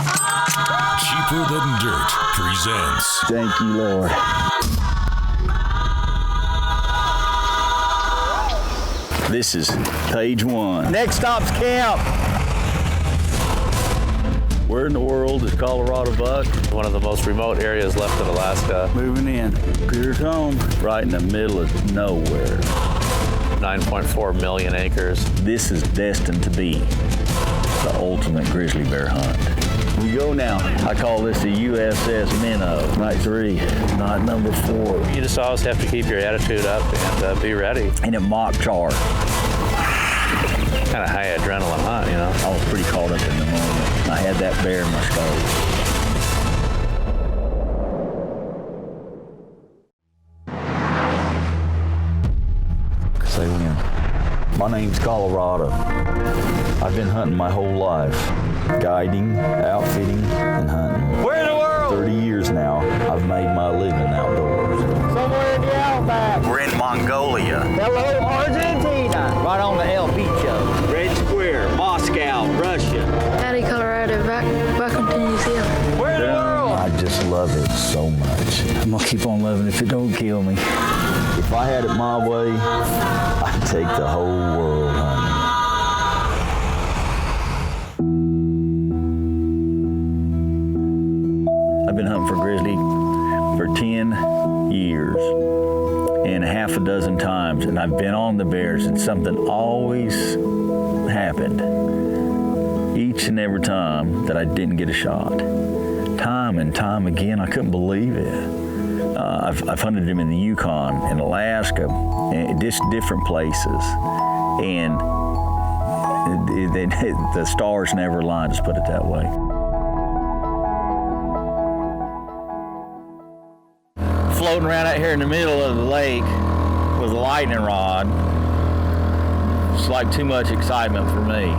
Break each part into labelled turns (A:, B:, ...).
A: Cheaper Than Dirt presents.
B: Thank you, Lord. This is page 1. Next stop's camp. Where in the world is Colorado Buck?
C: One of the most remote areas left in Alaska.
B: Moving in. Here's home. Right in the middle of nowhere.
C: 9.4 million acres.
B: This is destined to be the ultimate grizzly bear hunt. We go now. I call this the USS Minnow. Night 3, night number 4.
C: You just always have to keep your attitude up and be ready.
B: And it mock char.
C: Kind of high adrenaline hunt, you know.
B: I was pretty caught up in the moment. I had that bear in my skull. Say when. My name's Colorado. I've been hunting my whole life. Guiding, outfitting, and hunting.
D: Where in the world?
B: 30 years now, I've made my living outdoors.
D: Somewhere in the outback.
B: We're in Mongolia.
D: Hello, Argentina. Right on the El Bicho. Red Square, Moscow, Russia.
E: Howdy, Colorado. Welcome to New Zealand.
D: Where in the world?
B: I just love it so much. I'm gonna keep on loving it if it don't kill me. If I had it my way, I'd take the whole world hunting. I've been hunting for grizzly for 10 years and half a dozen times, and I've been on the bears, and something always happened each and every time that I didn't get a shot. Time and time again, I couldn't believe it. I've hunted them in the Yukon, in Alaska, and just different places, and the stars never aligned, just put it that way. Floating around out here in the middle of the lake with a lightning rod. It's like too much excitement for me.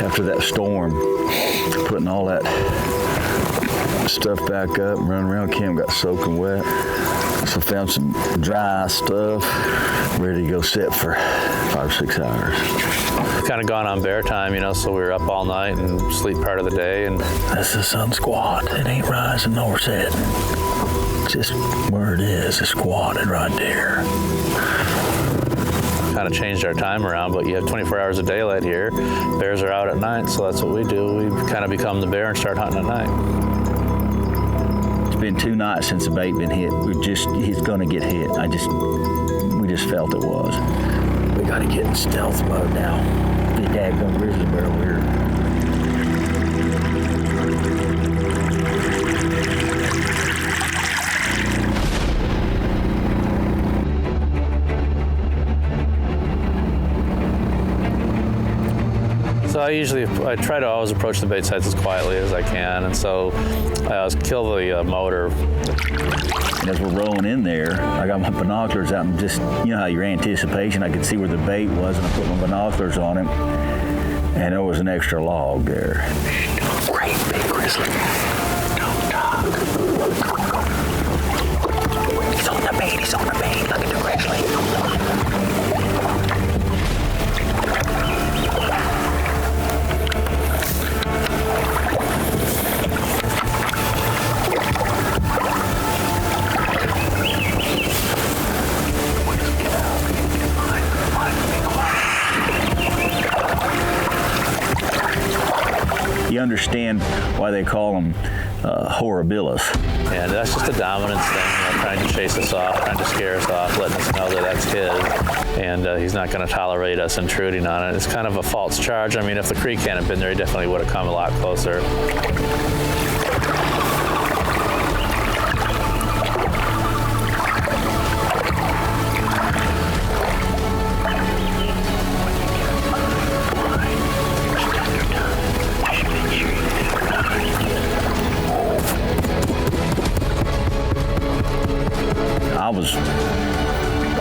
B: After that storm, putting all that stuff back up and running around camp, got soaking wet. So found some dry stuff, ready to go sit for 5 or 6 hours.
C: Kind of gone on bear time, you know, so we were up all night and sleep part of the day. And
B: that's the sun squat. It ain't rising nor setting. Just where it is, it's squatted right there.
C: Kind of changed our time around, but you have 24 hours of daylight here. Bears are out at night, so that's what we do. We kind of become the bear and start hunting at night. Been 2 nights since the bait been hit. He's gonna get hit. We just felt it was. We gotta get in stealth mode now. The daggone grizzly bear over here. So I try to always approach the bait sites as quietly as I can, and so I always kill the motor.
B: And as we're rolling in there, I got my binoculars out, and just, you know how your anticipation, I could see where the bait was, and I put my binoculars on it, and there was an extra log there. Great big grizzly. Don't talk. He's on the bait, he's on the bait. Look at the grizzly. You understand why they call them horribilis.
C: And that's just a dominance thing, you know, trying to chase us off, trying to scare us off, letting us know that that's his, and he's not going to tolerate us intruding on it. It's kind of a false charge. I mean, if the creek hadn't been there, he definitely would have come a lot closer.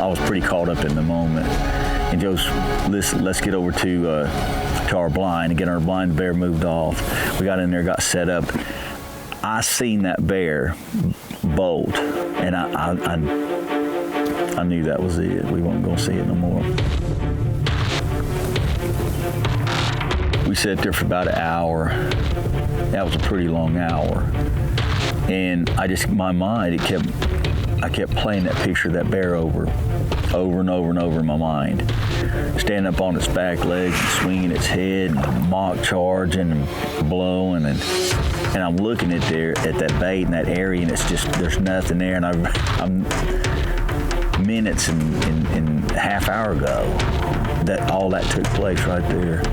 C: I was pretty caught up in the moment, and Joe's, let's get over to our blind and get our blind bear moved off. We got in there, got set up.
B: I seen that bear bolt, and I knew that was it. We weren't gonna see it no more. We sat there for about an hour. That was a pretty long hour. And my mind, I kept playing that picture of that bear over and over in my mind. Standing up on its back legs and swinging its head and mock charging and blowing. And I'm looking at that bait in that area, and it's just, there's nothing there. And I'm minutes and half hour ago, all that took place right there.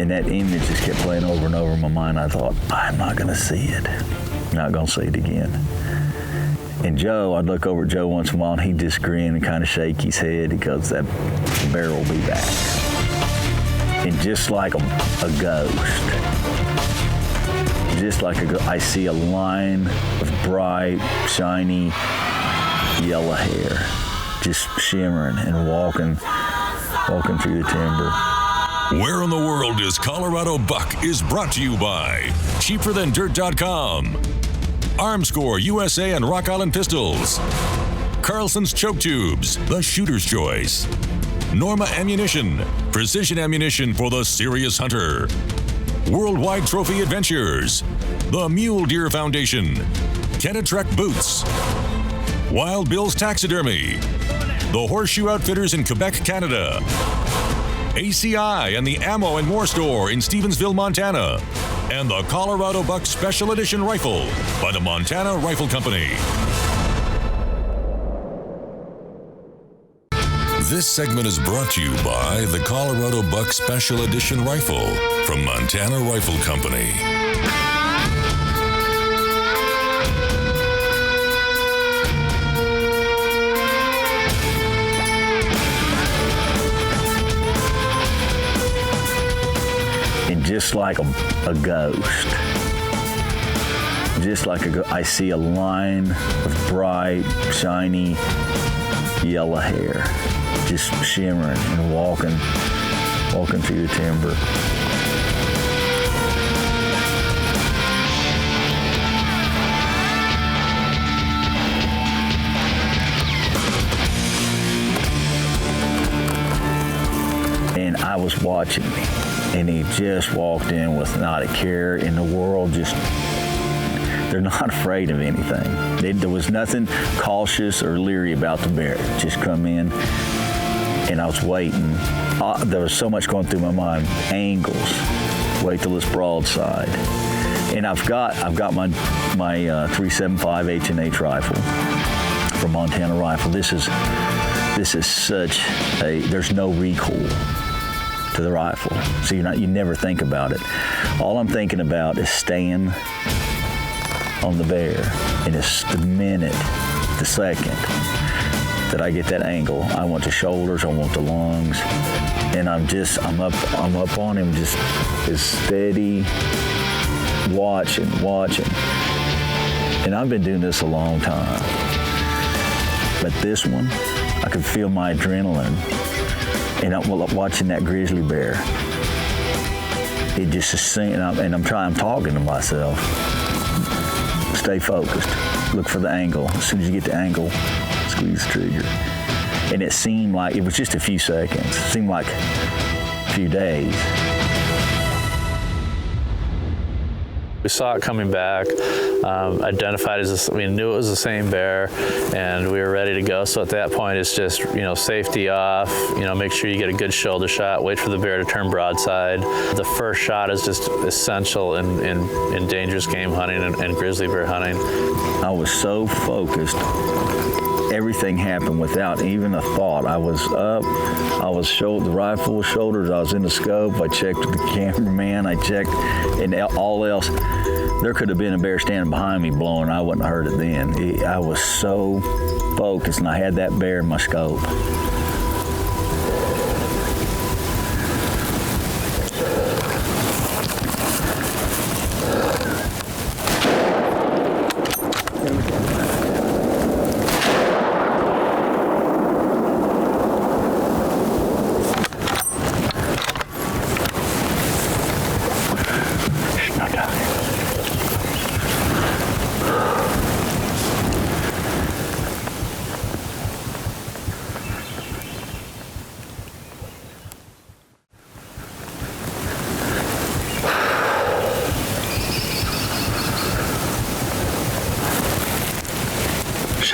B: And that image just kept playing over and over in my mind. I thought, I'm not gonna see it. Not gonna see it again. And Joe, I'd look over at Joe once in a while, and he'd just grin and kind of shake his head because that bear will be back. And just like a ghost, I see a line of bright, shiny, yellow hair, just shimmering and walking through the timber.
A: Where in the World is Colorado Buck is brought to you by CheaperThanDirt.com, Armscore USA and Rock Island Pistols, Carlson's Choke Tubes, the Shooter's Choice, Norma Ammunition, precision ammunition for the serious hunter, Worldwide Trophy Adventures, the Mule Deer Foundation, Kenetrek Boots, Wild Bill's Taxidermy, the Horseshoe Outfitters in Quebec, Canada, ACI and the Ammo and More Store in Stevensville, Montana, and the Colorado Buck Special Edition Rifle by the Montana Rifle Company. This segment is brought to you by the Colorado Buck Special Edition Rifle from Montana Rifle Company.
B: Just like a ghost, I see a line of bright, shiny, yellow hair, just shimmering and walking through the timber. And I was watching me. And he just walked in with not a care in the world. They're not afraid of anything. There was nothing cautious or leery about the bear. Just come in, and I was waiting. There was so much going through my mind. Angles. Wait till it's broadside. And I've got my 375 H&H rifle from Montana Rifle. This is such a, there's no recoil to the rifle, so you never think about it. All I'm thinking about is staying on the bear, and it's the minute, the second that I get that angle, I want the shoulders, I want the lungs, and I'm up on him, just as steady, watching. And I've been doing this a long time, but this one, I could feel my adrenaline. And I'm watching that grizzly bear. It just is singing, and I'm talking to myself. Stay focused. Look for the angle. As soon as you get the angle, squeeze the trigger. And it seemed like, it was just a few seconds. It seemed like a few days.
C: We saw it coming back, identified as this, we knew it was the same bear, and we were ready to go. So at that point, it's just, safety off, make sure you get a good shoulder shot, wait for the bear to turn broadside. The first shot is just essential in dangerous game hunting and grizzly bear hunting.
B: I was so focused. Everything happened without even a thought. I was up, the rifle shoulders, I was in the scope, I checked with the cameraman, I checked, and all else. There could have been a bear standing behind me blowing, I wouldn't have heard it then. I was so focused, and I had that bear in my scope.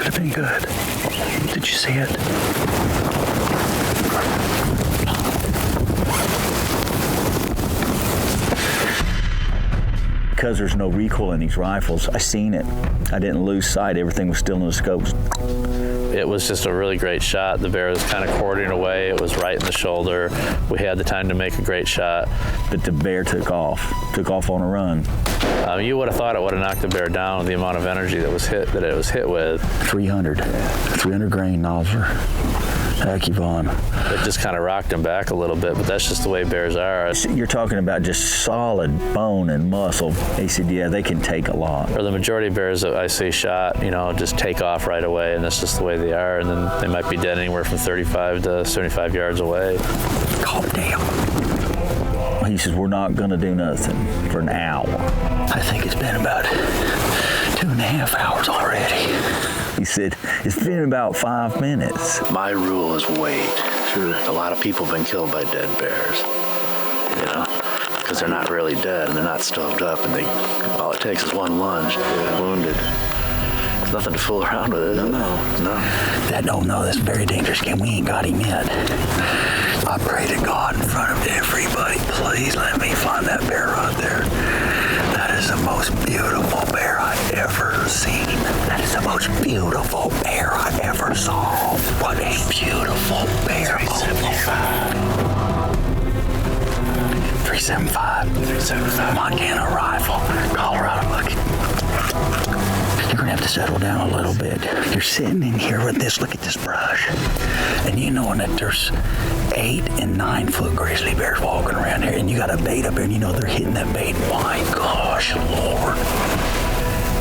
B: should have been good. Did you see it? Because there's no recoil in these rifles, I seen it. I didn't lose sight. Everything was still in the scopes.
C: It was just a really great shot. The bear was kind of quartering away. It was right in the shoulder. We had the time to make a great shot.
B: But the bear took off on a run.
C: You would have thought it would have knocked the bear down with the amount of energy that it was hit with.
B: 300 grain nozzler. Vaughn.
C: It just kind of rocked him back a little bit, but that's just the way bears are.
B: You're talking about just solid bone and muscle. He said, yeah, they can take a lot.
C: Or the majority of bears that I see shot, just take off right away, and that's just the way they are, and then they might be dead anywhere from 35 to 75 yards away.
B: Calm down. He says, we're not going to do nothing for an hour. I think it's been about 2.5 hours already. He said, it's been about 5 minutes.
F: My rule is wait. Sure. A lot of people have been killed by dead bears, because they're not really dead and they're not stoved up, and all it takes is one lunge. Yeah. Wounded. There's nothing to fool around with, is it? No.
B: That's a very dangerous game. We ain't got him yet. I pray to God in front of everybody, please let me find that bear right there. That is the most beautiful bear I've ever seen. That is the most beautiful bear I ever saw. What a beautiful bear. 375. Montana rifle. Colorado bucket. You're going to have to settle down a little bit. You're sitting in here with this. Look at this brush. And you know that there's 8 and 9 foot grizzly bears walking around here, and you got a bait up here, and they're hitting that bait. My gosh, Lord.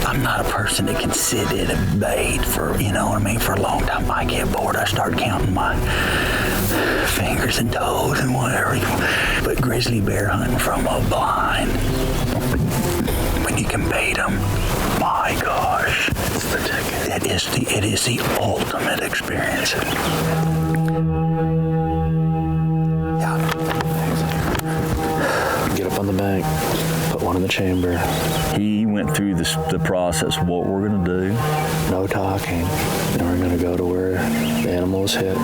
B: I'm not a person that can sit in a bait for, for a long time. I get bored. I start counting my fingers and toes and whatever. But grizzly bear hunting from a blind, when you can bait them, my gosh. It's the ticket. It is the ultimate experience.
F: Get up on the bank, put one in the chamber.
B: He went through the process of what we're going to do.
F: No talking. And we're going to go to where the animal was hit.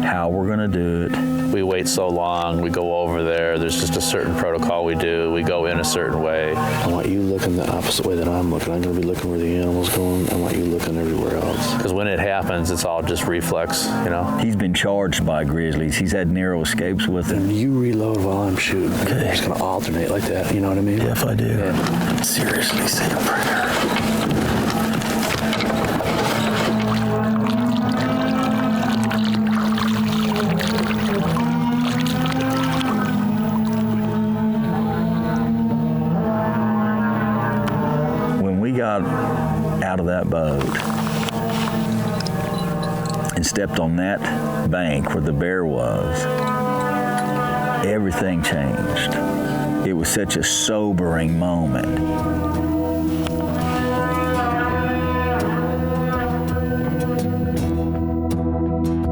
B: How we're going to do it.
C: We wait so long, we go over there, there's just a certain protocol we do, we go in a certain way.
F: I want you looking the opposite way that I'm looking. I'm going to be looking where the animal's going. I want you looking everywhere else.
C: Because when it happens, it's all just reflex,
B: He's been charged by grizzlies. He's had narrow escapes with it.
F: And you reload while I'm shooting.
B: Okay.
F: I'm just going to alternate like that, you know what I mean?
B: Yes, I do.
F: Yeah.
B: Seriously, say a prayer. Out of that boat and stepped on that bank where the bear was, everything changed. It was such a sobering moment.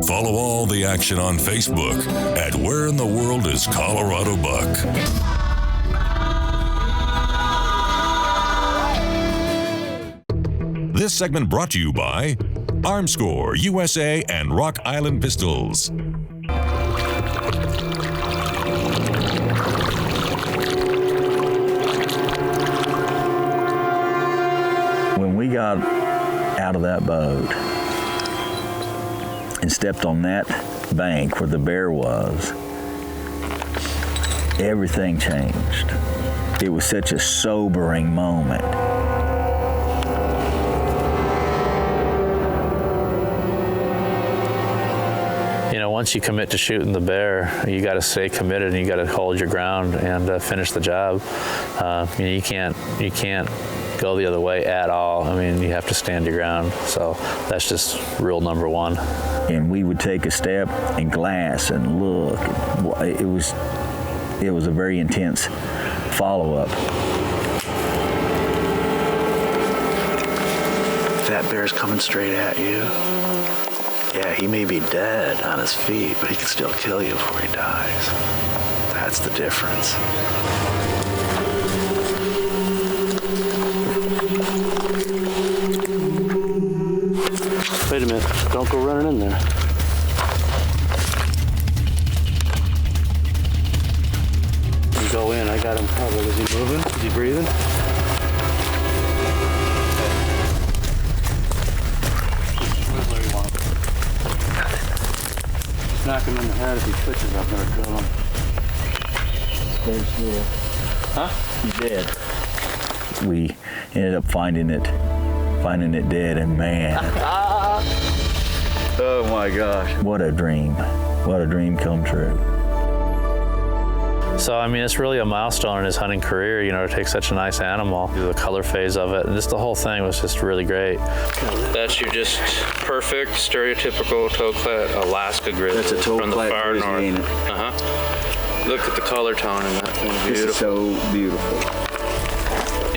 A: Follow all the action on Facebook at Where in the World is Colorado Buck? This segment brought to you by Armscore USA and Rock Island Pistols.
B: When we got out of that boat and stepped on that bank where the bear was, everything changed. It was such a sobering moment.
C: Once you commit to shooting the bear, you got to stay committed and you got to hold your ground and finish the job. You can't go the other way at all. You have to stand your ground. So that's just rule number one.
B: And we would take a step and glass and look. It was a very intense follow-up.
F: That bear's coming straight at you. Yeah, he may be dead on his feet, but he can still kill you before he dies. That's the difference.
C: minute. Don't go running in there. You go in. I got him covered. Is he moving? Is he breathing? Knock him in the head. If he twitches, I'm gonna kill him. Huh?
B: He's dead. We ended up finding it dead, and man. Oh my gosh. What a dream. What a dream come true.
C: So, I mean, it's really a milestone in his hunting career, you know, to take such a nice animal, do the color phase of it, and just the whole thing was just really great. That's your just perfect, stereotypical toe-clad Alaska grizzly.
B: That's a toe-clad
C: from the far
B: grizzly,
C: north.
B: ain't it?
C: Uh-huh. Look at the color tone in that thing. Beautiful.
B: This is so beautiful.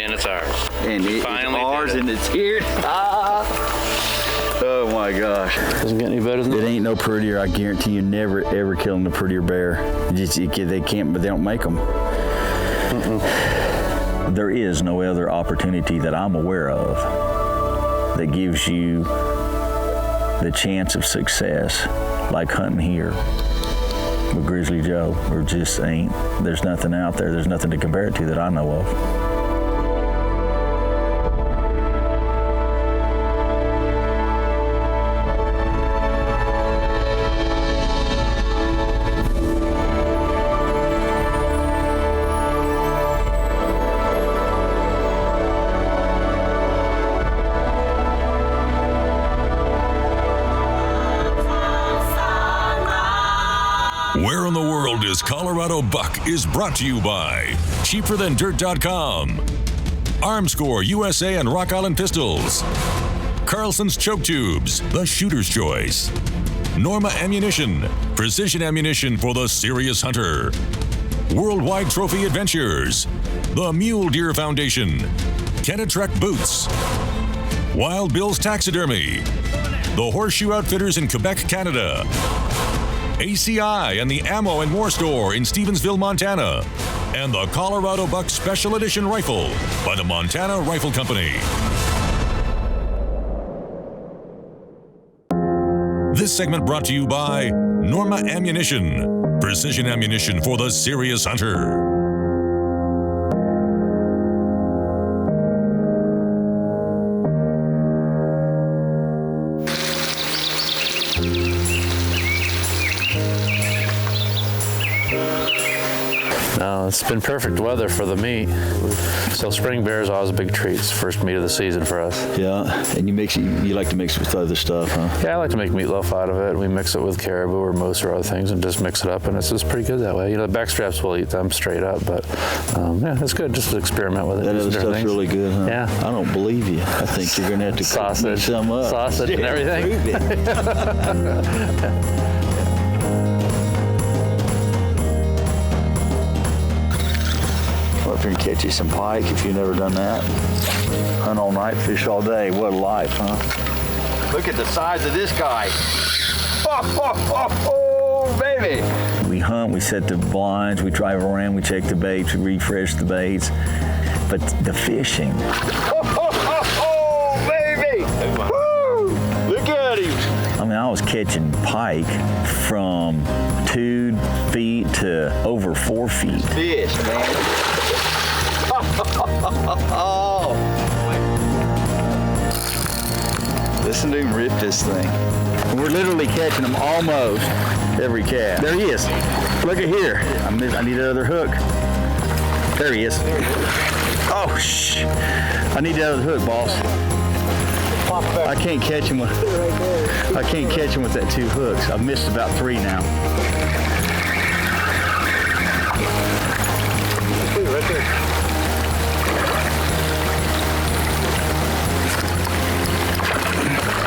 C: And it's ours.
B: And it's ours, and it's here. Oh my gosh.
C: Doesn't get any better than
B: It
C: that.
B: ain't no prettier. I guarantee you never ever killing a prettier bear. They can't, but they don't make them. There is no other opportunity that I'm aware of that gives you the chance of success like hunting here with Grizzly Joe. There's nothing out there. There's nothing to compare it to that I know of.
A: Where in the World is Colorado Buck is brought to you by CheaperThanDirt.com, Armscore USA and Rock Island Pistols, Carlson's Choke Tubes, the Shooter's Choice, Norma Ammunition, precision ammunition for the serious hunter, Worldwide Trophy Adventures, the Mule Deer Foundation, Kennetrek Boots, Wild Bill's Taxidermy, the Horseshoe Outfitters in Quebec, Canada, ACI and the Ammo and More Store in Stevensville, Montana, and the Colorado Buck Special Edition Rifle by the Montana Rifle Company. This segment brought to you by Norma Ammunition, precision ammunition for the serious hunter.
C: It's been perfect weather for the meat. So spring bear is always a big treat. It's the first meat of the season for us.
B: Yeah, and you like to mix it with other stuff, huh?
C: Yeah, I like to make meatloaf out of it. We mix it with caribou or moose or other things and just mix it up, and it's just pretty good that way. You know, the backstraps will eat them straight up, but yeah, it's good just to experiment with it.
B: That other stuff's
C: things.
B: really good, huh?
C: Yeah.
B: I don't believe you. I think you're going to have to cook me some up.
C: Sausage and everything.
B: Up here and catch you some pike if you've never done that. Hunt all night, fish all day. What a life, huh? Look at the size of this guy. Oh, baby. We hunt, we set the blinds, we drive around, we check the baits, we refresh the baits. But the fishing. Oh, baby. Woo! Look at him. I mean, I was catching pike from 2 feet to over 4 feet. Fish, man. Oh! Listen to him rip this thing. We're literally catching him almost every cast. There he is. Look at here. I need another hook. There he is. Oh, shh. I need that other hook, boss. I can't catch him with that 2 hooks. I've missed about 3 now. Right there.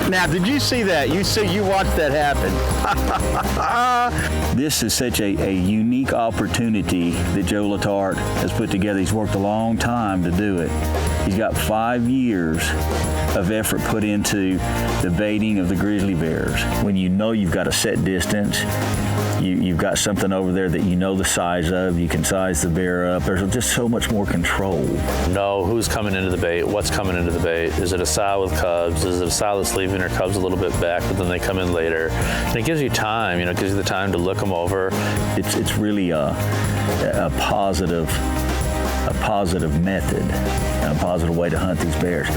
B: Now, did you see that? You watched that happen. This is such a unique opportunity that Joe Letarte has put together. He's worked a long time to do it. He's got 5 years of effort put into the baiting of the grizzly bears. When you know you've got a set distance, You've got something over there that you know the size of. You can size the bear up. There's just so much more control.
C: Know who's coming into the bait, what's coming into the bait. Is it a sow with cubs? Is it a sow that's leaving her cubs a little bit back, but then they come in later? And it gives you time, it gives you the time to look them over.
B: It's really a positive method, and a positive way to hunt these bears.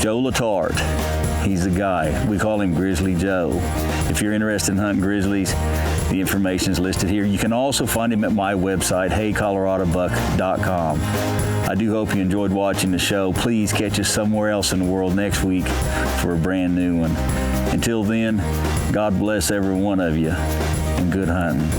B: Joe Letarte, he's the guy. We call him Grizzly Joe. If you're interested in hunting grizzlies, the information is listed here. You can also find him at my website, HeyColoradoBuck.com. I do hope you enjoyed watching the show. Please catch us somewhere else in the world next week for a brand new one. Until then, God bless every one of you, and good hunting.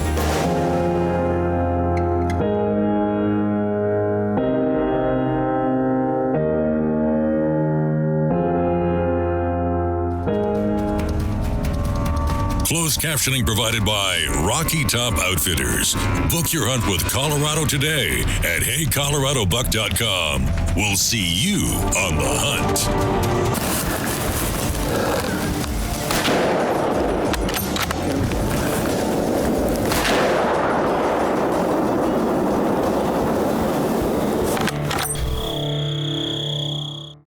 A: Closed captioning provided by Rocky Top Outfitters. Book your hunt with Colorado today at HeyColoradoBuck.com. We'll see you on the hunt.